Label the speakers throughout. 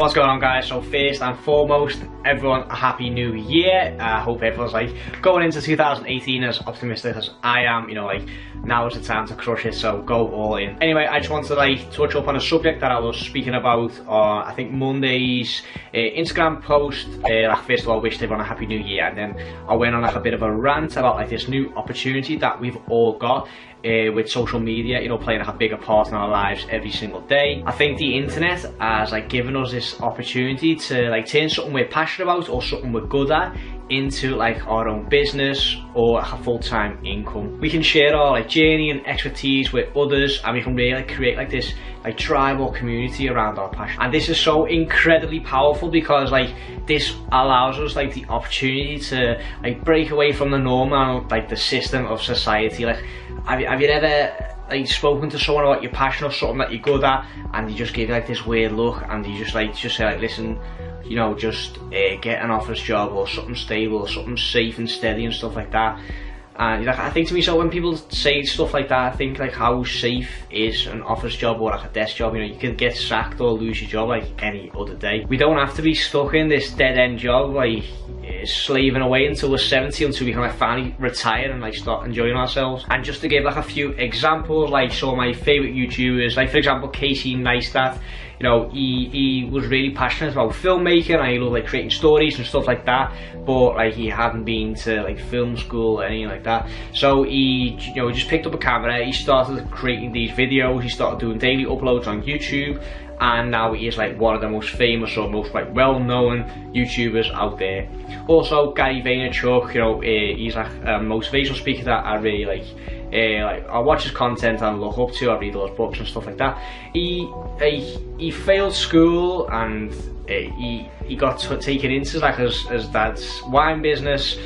Speaker 1: What's going on, guys? So first and foremost, everyone a happy new year. I hope everyone's like going into 2018 as optimistic as I am. You know, like now is the time to crush it, so go all in. Anyway, I just wanted to like touch up on a subject that I was speaking about on I think Monday's Instagram post. Like first of all, wished everyone a happy new year, and then I went on like a bit of a rant about like this new opportunity that we've all got with social media, you know, playing like a bigger part in our lives every single day. I think the internet has like given us this opportunity to like turn something we're passionate about or something we're good at into like our own business or a full-time income. We can share our like journey and expertise with others, and we can really like create like this like tribe or community around our passion. And this is so incredibly powerful because like this allows us like the opportunity to like break away from the norm and like the system of society. Like have you ever like spoken to someone about your passion or something that you're good at, and you just give like this weird look, and you just say like, listen, you know, just get an office job or something stable or something safe and steady and stuff like that. And like, I think to myself, when people say stuff like that, I think like how safe is an office job or like a desk job. You know, you can get sacked or lose your job like any other day. We don't have to be stuck in this dead-end job like slaving away until we're 70, until we can like finally retire and like start enjoying ourselves. And just to give like a few examples, like some of my favorite YouTubers, like for example Casey Neistat. You know, he was really passionate about filmmaking, and he loved like creating stories and stuff like that, but like he hadn't been to like film school or anything like that. So he, you know, just picked up a camera, he started creating these videos, he started doing daily uploads on YouTube, and now he is like one of the most famous or most like well-known YouTubers out there. Also Gary Vaynerchuk, you know, he's like a motivational speaker that I really like I watch his content and look up to. I read those books and stuff like that. He failed school, and he got taken into like his dad's wine business,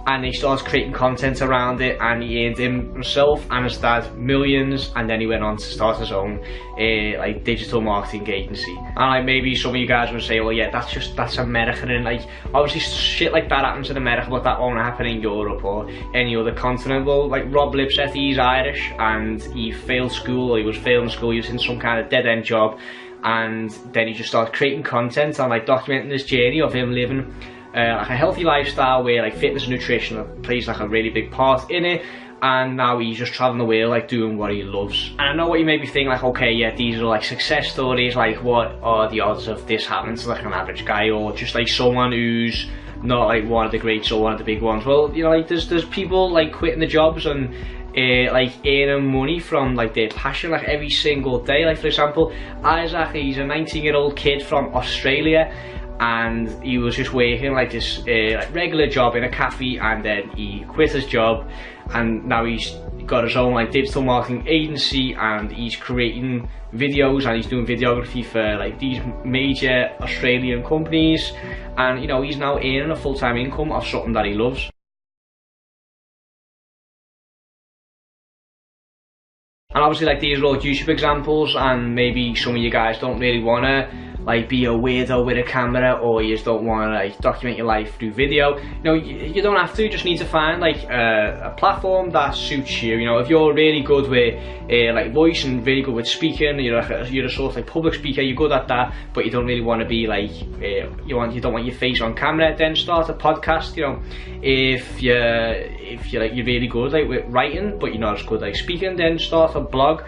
Speaker 1: and he started creating content around it, and he earned himself and his dad millions. And then he went on to start his own like digital marketing agency. And like maybe some of you guys would say, well, yeah, that's American, and like obviously shit like that happens in America, but that won't happen in Europe or any other continent. Well, like Rob Lipseth, he's Irish, and he failed school, or he was failing school, he was in some kind of dead-end job, and then he just started creating content and like documenting this journey of him living like a healthy lifestyle where like fitness and nutrition plays like a really big part in it. And now he's just traveling the world like doing what he loves. And I know what you may be thinking, like, okay, yeah, these are like success stories, like what are the odds of this happening to like an average guy, or just like someone who's not like one of the greats or one of the big ones? Well, you know, like there's people like quitting the jobs and like earning money from like their passion like every single day. Like for example, Isaac, he's a 19-year-old kid from Australia, and he was just working like this like regular job in a cafe, and then he quit his job, and now he's got his own like digital marketing agency, and he's creating videos and he's doing videography for like these major Australian companies. And you know, he's now earning a full-time income of something that he loves. And obviously like these are all YouTube examples, and maybe some of you guys don't really want to like be a weirdo with a camera, or you just don't want to like document your life through video. You know, you don't have to. You just need to find like a platform that suits you. You know, if you're really good with like voice and really good with speaking, you're a sort of like public speaker, you're good at that, but you don't really want to be like you don't want your face on camera, then start a podcast. You know, if you're like you're really good like with writing, but you're not as good like speaking, then start a blog.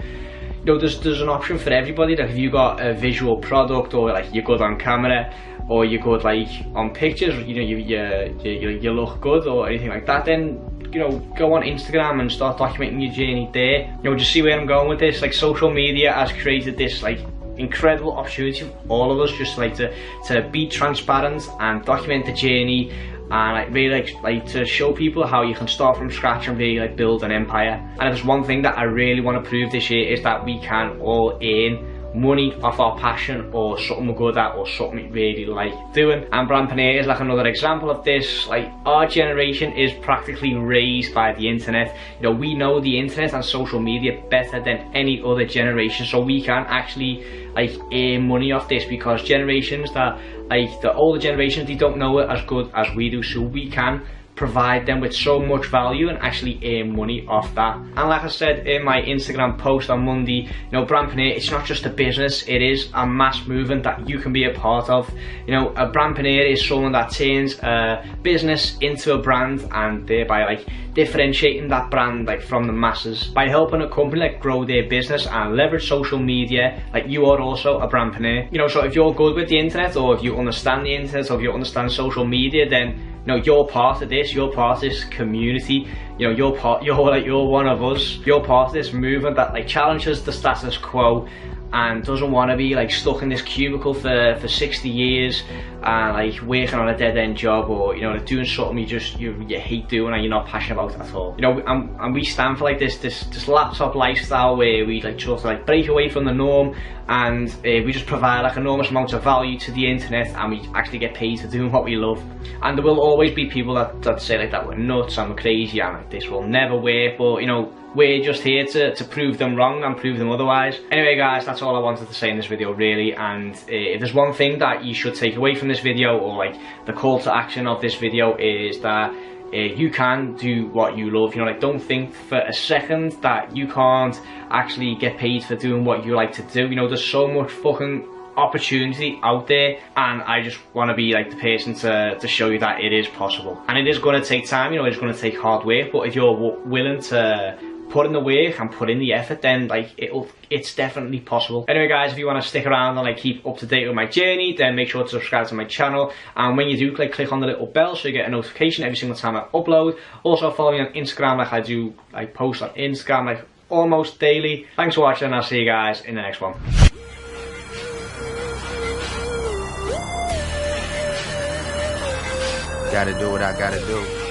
Speaker 1: You know, there's an option for everybody. Like if you got a visual product, or like you're good on camera, or you're good like on pictures, you know, you look good or anything like that, then you know, go on Instagram and start documenting your journey there. You know, just see where I'm going with this. Like social media has created this like incredible opportunity for all of us, just like to be transparent and document the journey, and like really like to show people how you can start from scratch and really like build an empire. And if there's one thing that I really want to prove this year, is that we can all earn money off our passion, or something we're good at, or something we really like doing. And Brandpreneur is like another example of this. Like our generation is practically raised by the internet. You know, we know the internet and social media better than any other generation, so we can actually like earn money off this, because generations that like the older generations, they don't know it as good as we do. So we can provide them with so much value and actually earn money off that. And like I said in my Instagram post on Monday, you know, Brandpreneur, it's not just a business, it is a mass movement that you can be a part of. You know, a Brandpreneur is someone that turns a business into a brand and thereby like differentiating that brand like from the masses by helping a company like grow their business and leverage social media. Like, you are also a Brandpreneur. You know, so if you're good with the internet, or if you understand the internet, or if you understand social media, then you know, you're part of this, you're part of this community, you know, you're one of us, you're part of this movement that like challenges the status quo and doesn't want to be like stuck in this cubicle for 60 years and like working on a dead-end job, or you know, doing something you hate doing and you're not passionate about at all. You know, and we stand for like this laptop lifestyle where we like sort of like break away from the norm, and we just provide like enormous amounts of value to the internet, and we actually get paid for doing what we love. And there will always be people that say like that we're nuts and we're crazy and like this will never work, but you know, we're just here to prove them wrong and prove them otherwise. Anyway guys, that's all I wanted to say in this video really, and if there's one thing that you should take away from this video, or like the call to action of this video, is that you can do what you love. You know, like, don't think for a second that you can't actually get paid for doing what you like to do. You know, there's so much fucking opportunity out there, and I just want to be like the person to show you that it is possible. And it is going to take time, you know, it's going to take hard work, but if you're willing to put in the work and put in the effort, then like it's definitely possible. Anyway guys, if you want to stick around and like keep up to date with my journey, then make sure to subscribe to my channel, and when you do, click on the little bell so you get a notification every single time I upload. Also follow me on Instagram, like I post on Instagram like almost daily. Thanks for watching, and I'll see you guys in the next one.
Speaker 2: Gotta do what I gotta do.